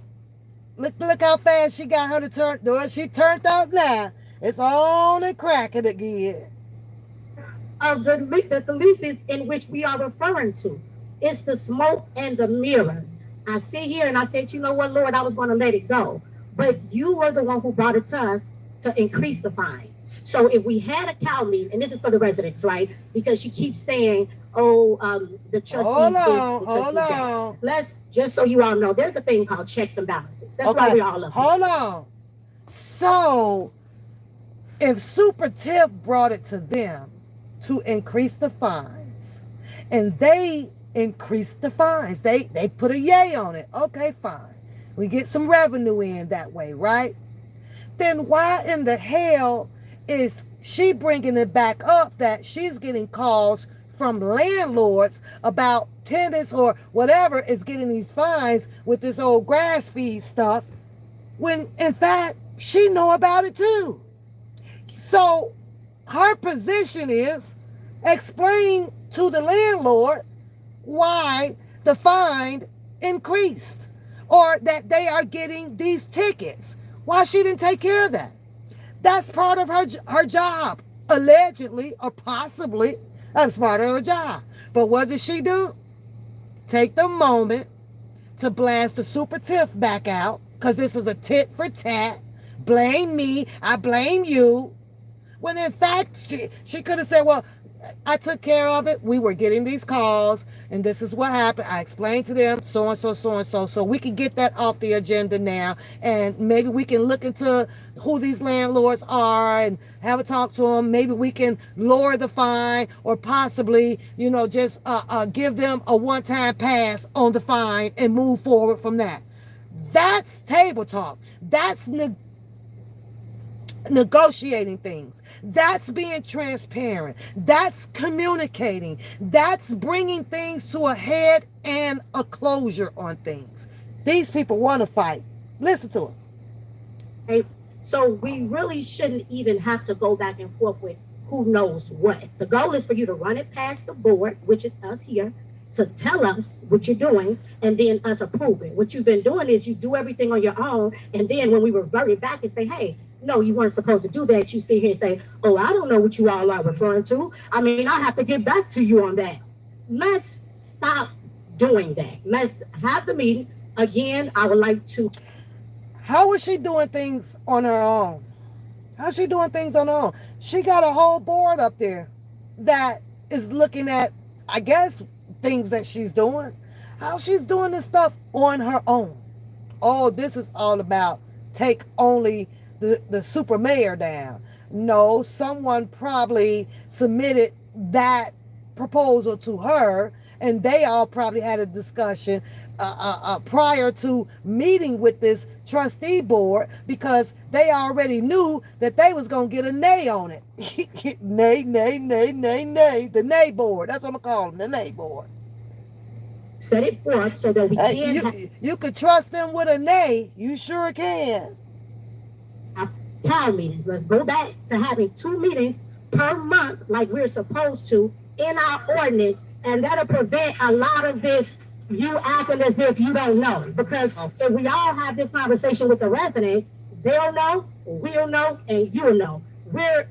Look how fast she got her to turn. She turned up now. It's on and cracking again. Of the leases in which we are referring to? It's the smoke and the mirrors. I sit here and I said, you know what, Lord, I was going to let it go. But you were the one who brought it to us to increase the fines. So if we had a cow meeting, and this is for the residents, right? Because she keeps saying, the trustees. Hold on. Let's, just so you all know, there's a thing called checks and balances. That's why we're all up here. Hold on. So if Super Tiff brought it to them to increase the fines, and they increased the fines, they put a yay on it. Okay, fine. We get some revenue in that way, right? Then why in the hell is she bringing it back up that she's getting calls from landlords about tenants or whatever is getting these fines with this old grass feed stuff, when in fact she know about it too? So her position is explain to the landlord why the fine increased, or that they are getting these tickets. Why she didn't take care of that? That's part of her job, allegedly or possibly. That's part of her job. But what did she do? Take the moment to blast the Super Tiff back out, because this is a tit for tat. Blame me, I blame you. When in fact, she could have said, well, I took care of it. We were getting these calls, and this is what happened. I explained to them, so and so. So we can get that off the agenda now, and maybe we can look into who these landlords are and have a talk to them. Maybe we can lower the fine, or possibly, just give them a one-time pass on the fine and move forward from that. That's table talk. That's negotiating things. That's being transparent. That's communicating. That's bringing things to a head and a closure on things. These people want to fight. Listen to them. Okay? So we really shouldn't even have to go back and forth with who knows what. The goal is for you to run it past the board, which is us here, to tell us what you're doing, and then us approve it. What you've been doing is you do everything on your own, and then when we revert it back and say, hey, no, you weren't supposed to do that, you sit here and say, oh, I don't know what you all are referring to. I mean, I have to get back to you on that. Let's stop doing that. Let's have the meeting. Again, I would like to. How is she doing things on her own? How's she doing things on her own? She got a whole board up there that is looking at, I guess, things that she's doing. How she's doing this stuff on her own. Oh, this is all about take only the super mayor down. No, someone probably submitted that proposal to her, and they all probably had a discussion prior to meeting with this trustee board, because they already knew that they was going to get a nay on it. Nay. The nay board. That's what I'm going to call them, the nay board. Set it forth so that we can you could trust them with a nay. You sure can. have town meetings. Let's go back to having 2 meetings per month like we're supposed to in our ordinance, and that'll prevent a lot of this you acting as if you don't know. Because if we all have this conversation with the residents, they'll know, we'll know, and you'll know.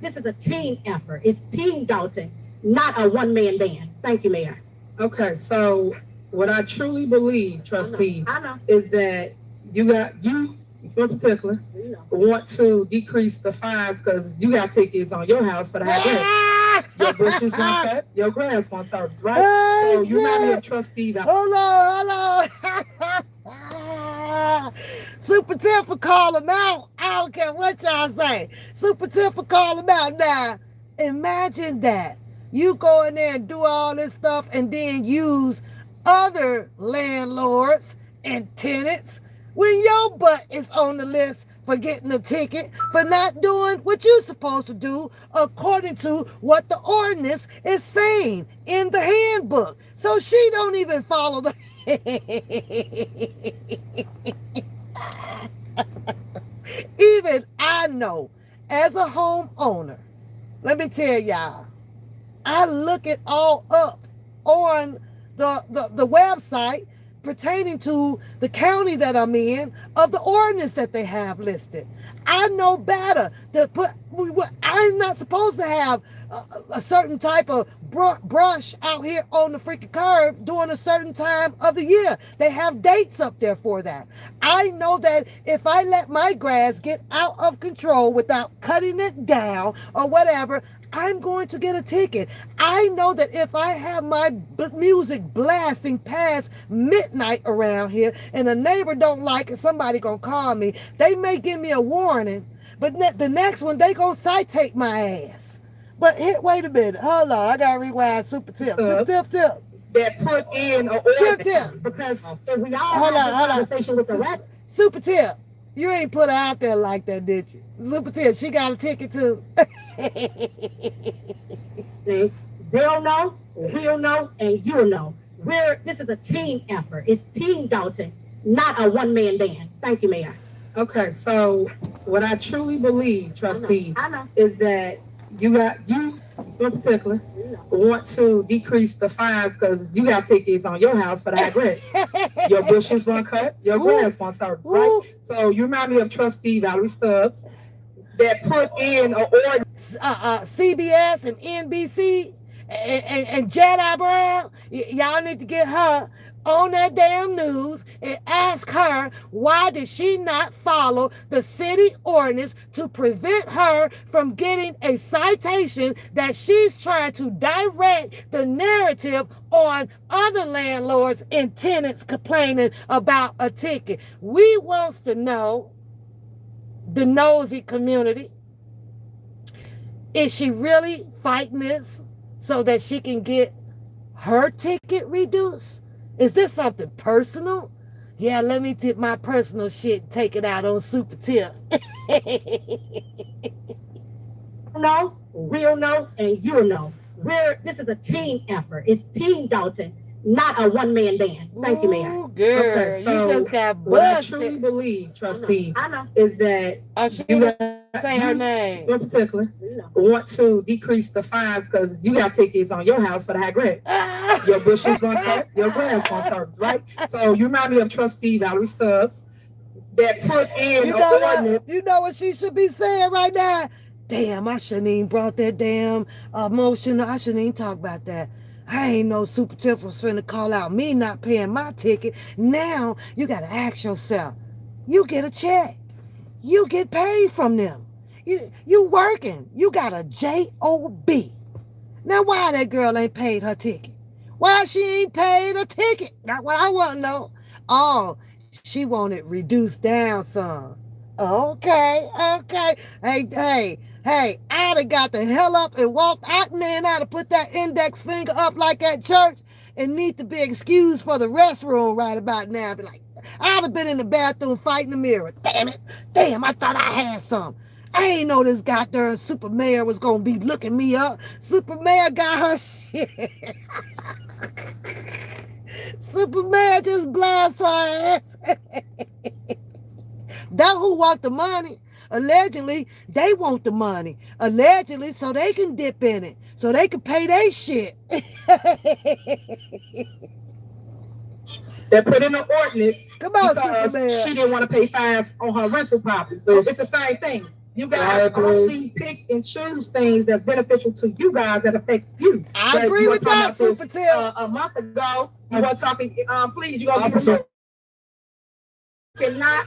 This is a team effort. It's Team Dolton, not a one-man band. Thank you, Mayor. Okay, so what I truly believe, trustee, I know. is that you in particular, want to decrease the fines because you got tickets on your house for the high grass. Your bushes want cut, your grass want service, right? So you're not a trustee. Hold on. Super Tiff will call him out. I don't care what y'all say. Super Tiff will call him out now. Imagine that. You go in there and do all this stuff and then use other landlords and tenants when your butt is on the list for getting a ticket for not doing what you're supposed to do according to what the ordinance is saying in the handbook. So she don't even follow the even I know as a homeowner, let me tell y'all, I look it all up on the website pertaining to the county that I'm in of the ordinance that they have listed. I know better to put. I'm not supposed to have a certain type of brush out here on the freaking curb during a certain time of the year. They have dates up there for that. I know that if I let my grass get out of control without cutting it down or whatever, I'm going to get a ticket. I know that if I have my music blasting past midnight around here and a neighbor don't like it, somebody gonna call me. They may give me a warning, but the next one, they gonna citate my ass. But wait a minute. Hold on. I gotta rewind. Super tip. Tip. That put in a Tip. Because if we all have this conversation with the rest, Super tip. You ain't put her out there like that, did you? Super tip. She got a ticket too. they'll know, we'll know, and you'll know. This is a team effort. It's Team Dolton, not a one-man band. Thank you, Mayor. Okay, so what I truly believe, trustee, I know. is that you in particular want to decrease the fines because you got tickets on your house for the high grades. Your bushes won't cut, your grass won't service, right? So you remind me of Trustee Valerie Stubbs that put in an ordinance. CBS and NBC and Jedi Brown, y'all need to get her on that damn news and ask her why did she not follow the city ordinance to prevent her from getting a citation that she's trying to direct the narrative on other landlords and tenants complaining about a ticket. We wants to know, the nosy community, is she really fighting this so that she can get her ticket reduced? Is this something personal? Yeah, let me tip my personal shit, take it out on Super Tip. No, we'll know, and you'll know. This is a team effort. It's Team Dolton, not a one-man band. Thank you, Mayor. Ooh, girl, Okay, so you just got what I truly busted. believe, trustee, I know. is that She you didn't say her name. in particular You know. want to decrease the fines because you got tickets on your house for the high grades. Your bushes won't cut, your grass won't service, right? So you remind me of Trustee Valerie Stubbs that put in You an know ordinance. what? You know what she should be saying right now? Damn, I shouldn't even brought that damn motion. I shouldn't even talk about that. I ain't no Super Tip was finna call out me not paying my ticket. Now you gotta ask yourself, you get a check. You get paid from them. You working. You got a JOB. Now why that girl ain't paid her ticket? Why she ain't paid a ticket? That's what I want to know. Oh, she wanted reduced down some. Okay. Hey, I'd have got the hell up and walked out, man. I'd have put that index finger up like at church and need to be excused for the restroom right about now. Be like, I'd have been in the bathroom fighting the mirror. Damn it. Damn, I thought I had some. I ain't know this goddamn super mayor was going to be looking me up. Super mayor got her shit. Super mayor just blast her ass. That who want the money. Allegedly, they want the money. Allegedly, so they can dip in it. So they can pay their shit. That put in an ordinance Come on, because Superman. she didn't want to pay fines on her rental property. So it's the same thing. You guys only pick and choose things that's beneficial to you guys that affect you. I But agree you were with talking that, about this, Super Tip. a month ago, you were talking, please, you gonna be removed. Cannot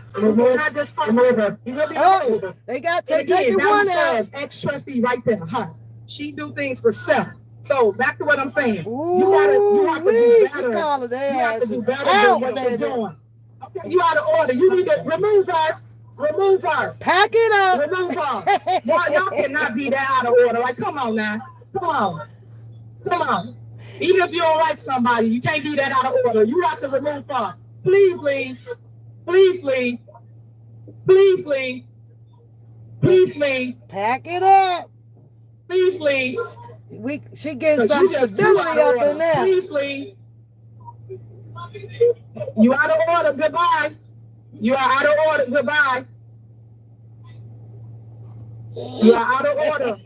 just remove her. You will be removed. Oh, they got And to take again, it one out. ex-trustee right there, her. She do things for self. So back to what I'm saying. Ooh, you have to do she better. calling their You have to do asses better out, than what you're baby. doing. Okay, you out of order. You need to remove her. Remove her. Pack it up. Remove her. Boy, y'all cannot be that out of order. Like, come on now. Come on. Come on. Even if you don't like somebody, you can't be that out of order. You have to remove her. Please leave. Please leave. Please leave. Please leave. Pack it up. Please leave. She getting So some you just too stability out of up in order. there. Please leave. You out of order. Goodbye. You are out of order. Goodbye. You are out of order.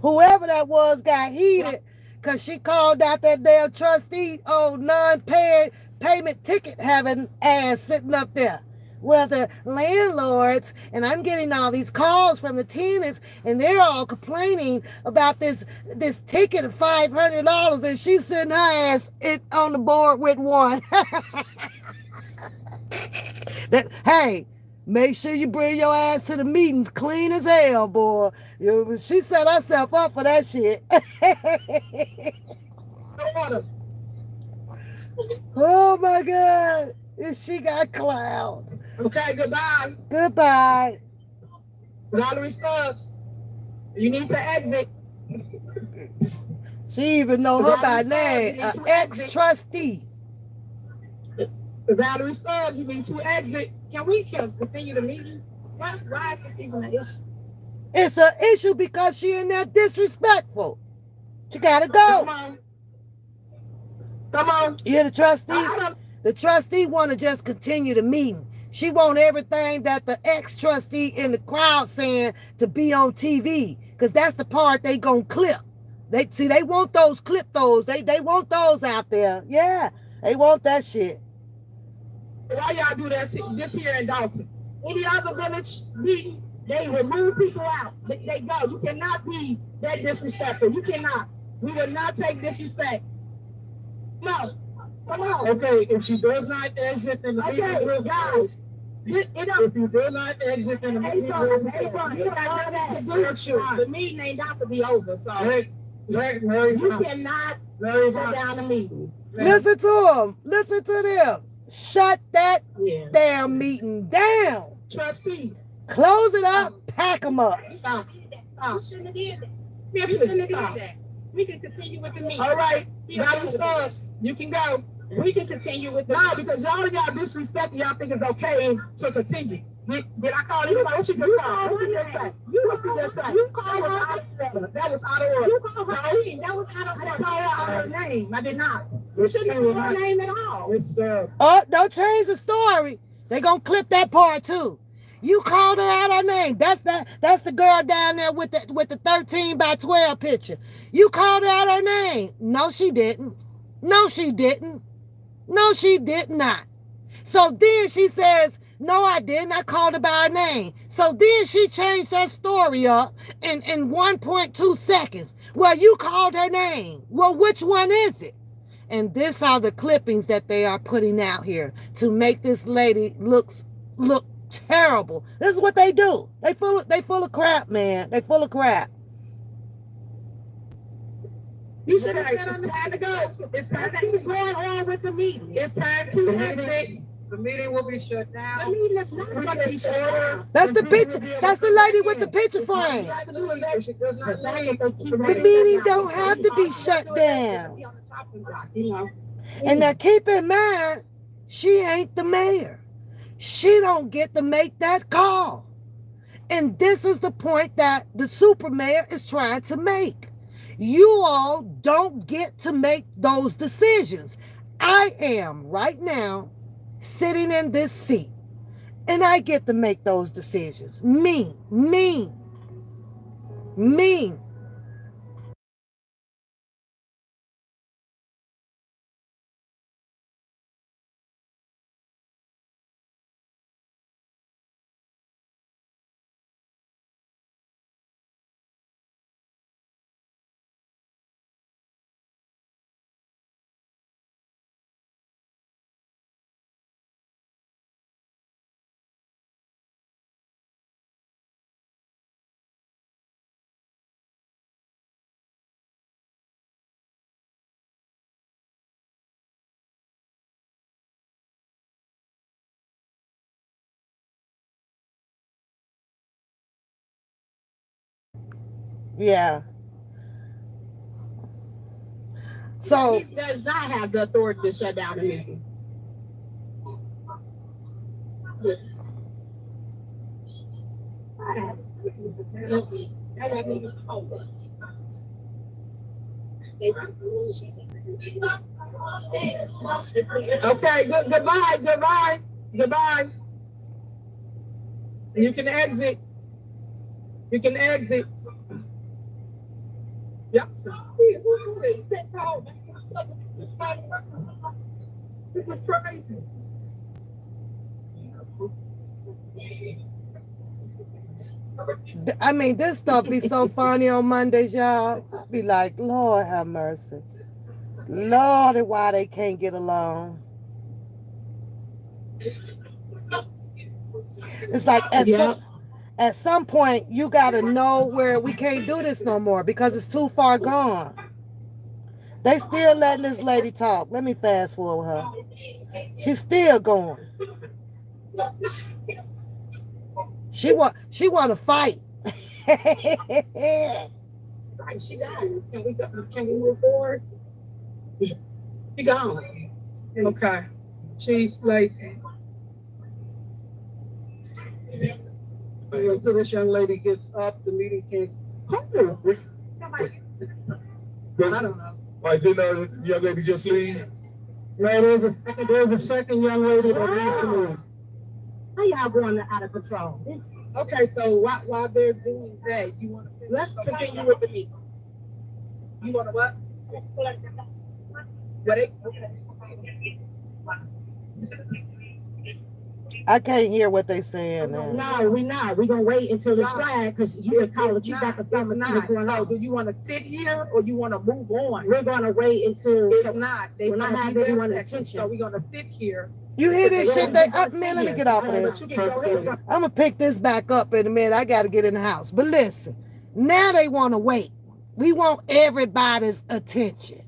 Whoever that was got heated because she called out that damn trustee, non-payment ticket having ass sitting up there. Well, the landlords, and I'm getting all these calls from the tenants, and they're all complaining about this ticket of $500, and she's sitting her ass on the board with one. Hey, make sure you bring your ass to the meetings clean as hell, boy. She set herself up for that shit. Oh my God. She got clout. Okay, goodbye. Goodbye. Valerie Stubbs, you need to exit. She even know her by name, an ex-trustee. Valerie Stubbs, you need to exit. Can we continue the meeting? Why is this even an issue? It's an issue because she in there disrespectful. She gotta go. Come on. Come on. You hear the trustee? The trustee want to just continue the meeting. She want everything that the ex-trustee in the crowd saying to be on TV, because that's the part they gonna clip. They want those clip those. They want those out there. Yeah, they want that shit. Why y'all do that this here in Dolton? Any other village meeting, they remove people out. They go. You cannot be that disrespectful. You cannot. We will not take disrespect. No. Come on. Okay, if she does not exit, then the meeting will guys. If you do not exit, then the meeting will be over. The meeting ain't got to be over, so you cannot shut down the meeting. Listen to them. Listen to them. Shut that damn meeting down. Trustee. Close it up. Pack them up. Stop. You shouldn't have did that. We shouldn't have did that. We can continue with the meeting. All right. Valerie Stubbs, you can go. We can continue with the because y'all disrespect and y'all think it's okay to continue. Did I call you? What you just call? You called her. That was out of order. You called her name. That was out of order. I called her out her name. I did not. You shouldn't have called her name at all. Oh, don't change the story. They gonna clip that part too. You called her out her name. That's the girl down there with the 13 by 12 picture. You called her out her name. No, she didn't. No, she didn't. No, she did not. So then she says, no, I didn't. I called her by her name. So then she changed her story up in 1.2 seconds. Well, you called her name. Well, which one is it? And these are the clippings that they are putting out here to make this lady look terrible. This is what they do. They full of crap, man. They full of crap. You should have said it's time to go. It's time to keep going on with the meeting. It's time to exit. The meeting will be shut down. The meeting is not going to be shut down. That's the picture. That's the lady with the picture frame. The meeting don't have to be shut down. And now keep in mind, she ain't the mayor. She don't get to make that call. And this is the point that the super mayor is trying to make. You all don't get to make those decisions. I am right now sitting in this seat, and I get to make those decisions. Me. Yeah. So He does not have the authority to shut down a meeting. Yes. I have. I have meetings over. Okay, goodbye. You can exit. Yep. This is crazy. I mean, this stuff be so funny on Mondays, y'all. I be like, Lord have mercy. Lord, why they can't get along. It's like at some point you gotta know where we can't do this no more because it's too far gone. They still letting this lady talk. Let me fast forward her. She's still going. She want to fight. Right, she does. Can we move forward? She gone. Okay. Chief Lacey. Until this young lady gets up, the meeting can't. I don't know. Like, didn't the young lady just leave? No, there's a second young lady that needs to move. How y'all going out of control? Okay, so while they're doing that, you want to Let's continue with the meeting. You want to what? I can't hear what they saying now. No, we're not. We're gonna wait until it's quiet because you can call the chief back or something. So do you want to sit here or you want to move on? We're gonna wait until It's not. we're not having everyone's attention. So we're gonna sit here. You hear this shit? Man, let me get off of this. I'm gonna pick this back up in a minute. I gotta get in the house. But listen, now they want to wait. We want everybody's attention.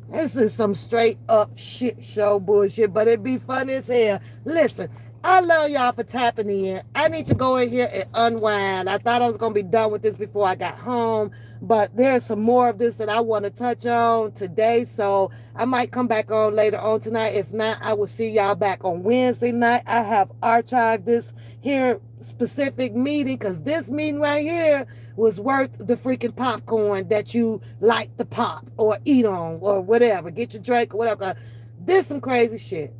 This is some straight up shit show bullshit, but it be funny as hell. Listen, I love y'all for tapping in. I need to go in here and unwind. I thought I was going to be done with this before I got home, but there's some more of this that I want to touch on today, so I might come back on later on tonight. If not, I will see y'all back on Wednesday night. I have archived this here specific meeting because this meeting right here was worth the freaking popcorn that you like to pop or eat on or whatever. Get your drink or whatever. This some crazy shit.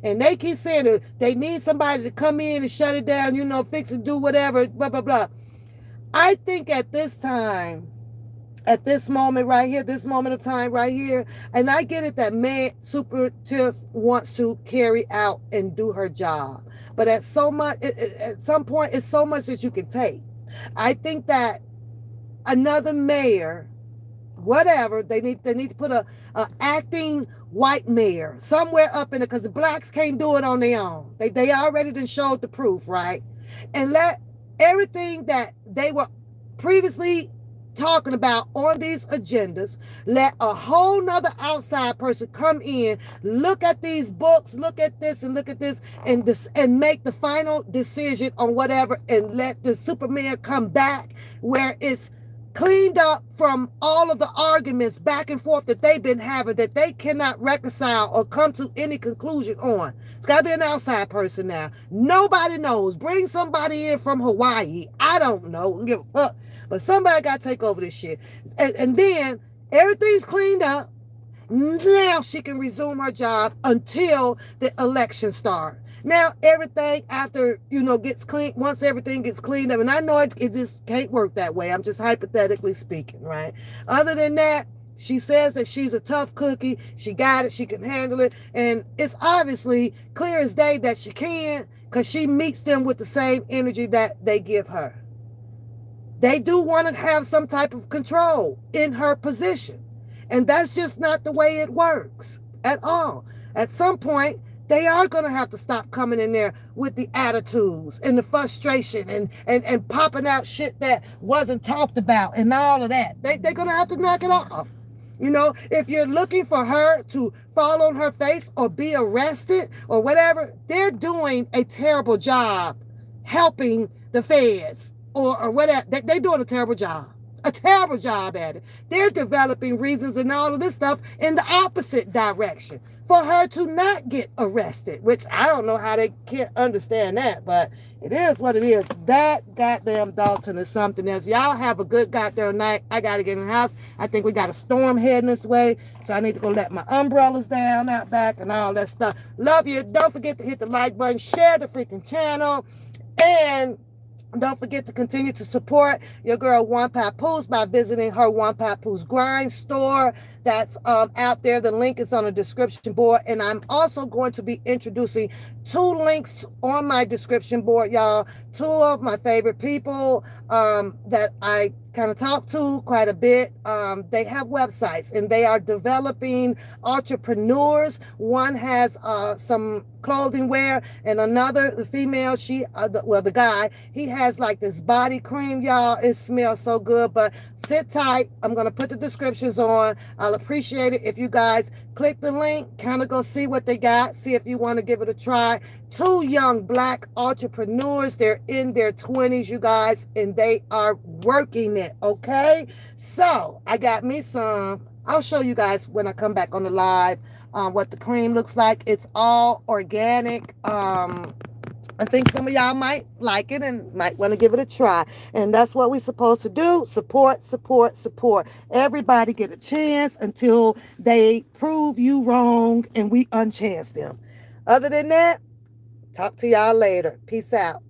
And they keep saying that they need somebody to come in and shut it down, fix it, do whatever, blah, blah, blah. I think at this time, at this moment right here, this moment of time right here, and I get it that man, Super Tiff wants to carry out and do her job. But at some point, it's so much that you can take. I think that another mayor, whatever, they need to put a acting white mayor somewhere up in it because the blacks can't do it on their own. They already done showed the proof, right? And let everything that they were previously talking about on these agendas, let a whole nother outside person come in, look at these books, look at this and look at this, and make the final decision on whatever, and let the Superman come back where it's cleaned up from all of the arguments back and forth that they've been having that they cannot reconcile or come to any conclusion on. It's got to be an outside person now. Nobody knows. Bring somebody in from Hawaii. I don't know. Don't give a fuck. But somebody got to take over this shit. And then everything's cleaned up. Now she can resume her job until the election starts. Now everything after, gets clean, once everything gets cleaned up, and I know it just can't work that way. I'm just hypothetically speaking, right? Other than that, she says that she's a tough cookie. She got it. She can handle it. And it's obviously clear as day that she can because she meets them with the same energy that they give her. They do want to have some type of control in her position. And that's just not the way it works at all. At some point, they are going to have to stop coming in there with the attitudes and the frustration and popping out shit that wasn't talked about and all of that. They're going to have to knock it off. If you're looking for her to fall on her face or be arrested or whatever, they're doing a terrible job helping the feds or whatever. They're doing a terrible job. a terrible job at it. They're developing reasons and all of this stuff in the opposite direction for her to not get arrested, which I don't know how they can't understand that, but it is what it is. That goddamn Dolton is something else. Y'all have a good goddamn night. I got to get in the house. I think we got a storm heading this way, so I need to go let my umbrellas down out back and all that stuff. Love you. Don't forget to hit the like button, share the freaking channel, and don't forget to continue to support your girl One Papoose by visiting her One Papoose Grind store that's out there. The link is on the description board. And I'm also going to be introducing 2 links on my description board, y'all. 2 of my favorite people that I kind of talk to quite a bit. They have websites and they are developing entrepreneurs. One has some clothing wear, and another, the female, the guy, he has like this body cream, y'all. It smells so good. But sit tight. I'm gonna put the descriptions on. I'll appreciate it if you guys click the link, kind of go see what they got, see if you want to give it a try. 2 young Black entrepreneurs. They're in their 20s, you guys, and they are working it. Okay, so I got me some. I'll show you guys when I come back on the live what the cream looks like. It's all organic. I think some of y'all might like it and might want to give it a try. And that's what we're supposed to do. Support, support, support. Everybody get a chance until they prove you wrong and we unchance them. Other than that, talk to y'all later. Peace out.